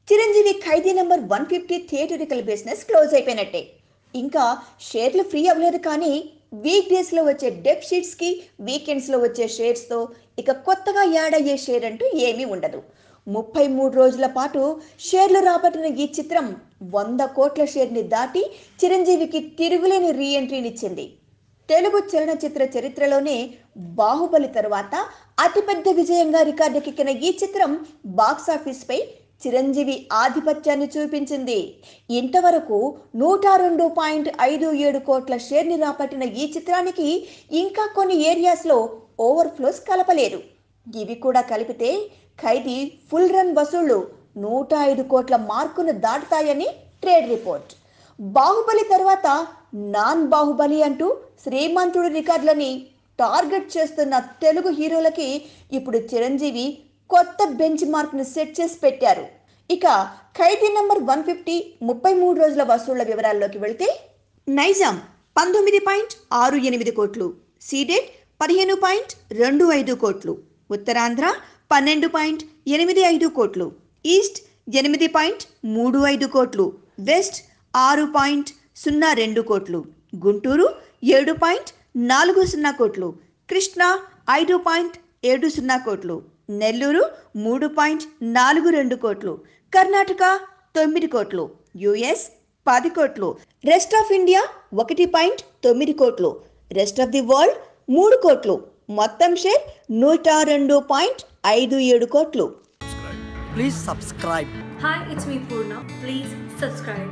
చిరంజీవి ఖైదీ number 150 theatrical business close అయిపోయినట్టే. ఇంకా షేర్లు ఫ్రీ అవ్వలేదు, కానీ వీక్ డేస్లో వచ్చే డెప్ షీట్స్కి వీకెండ్స్లో వచ్చే షేర్స్తో ఇక కొత్తగా యాడ్ అయ్యే షేర్ అంటూ ఏమీ ఉండదు. 33 రోజుల పాటు షేర్లు రాబట్టిన ఈ చిత్రం 100 కోట్ల షేర్ని దాటి చిరంజీవికి తిరుగులేని రీఎంట్రీనిచ్చింది. తెలుగు చలనచిత్ర చరిత్రలోనే బాహుబలి తరువాత అతిపెద్ద విజయంగా రికార్డుకెక్కిన ఈ చిత్రం బాక్సాఫీస్పై చిరంజీవి ఆధిపత్యాన్ని చూపించింది. ఇంతవరకు 102.57 కోట్ల షేర్ని రాబట్టిన ఈ చిత్రానికి ఇంకా కొన్ని ఏరియాస్లో ఓవర్ఫ్లోస్ కలపలేదు. ఇవి కూడా కలిపితే ఖైదీ ఫుల్ రన్ వసూళ్లు 105 కోట్ల మార్కును దాటుతాయని ట్రేడ్ రిపోర్ట్. బాహుబలి తర్వాత నాన్ బాహుబలి అంటూ శ్రీమంతుడు రికార్డులని టార్గెట్ చేస్తున్న తెలుగు హీరోలకి ఇప్పుడు చిరంజీవి కొత్త బెంచ్ మార్క్ను సెట్ చేసి పెట్టారు. ఇక ఖైదీ నెంబర్ 150 33 రోజుల వసూళ్ల వివరాల్లోకి వెళితే, నైజాం 19.68 కోట్లు, సీడెడ్ 15.25 కోట్లు, ఉత్తరాంధ్ర 12.85 కోట్లు, ఈస్ట్ 8.35 కోట్లు, వెస్ట్ 6.02 కోట్లు, గుంటూరు 7.40 కోట్లు, కృష్ణా 5.70 కోట్లు, నెల్లూరు 3.42 కోట్లు, కర్ణాటక 9 కోట్లు, యుఎస్ 10 కోట్లు, రెస్ట్ ఆఫ్ ఇండియా 1.9 కోట్లు, రెస్ట్ ఆఫ్ ది వరల్డ్ 3 కోట్లు. మొత్తం షేర్ 102.57 కోట్లు. Please subscribe. Hi, it's me Purna. Please subscribe.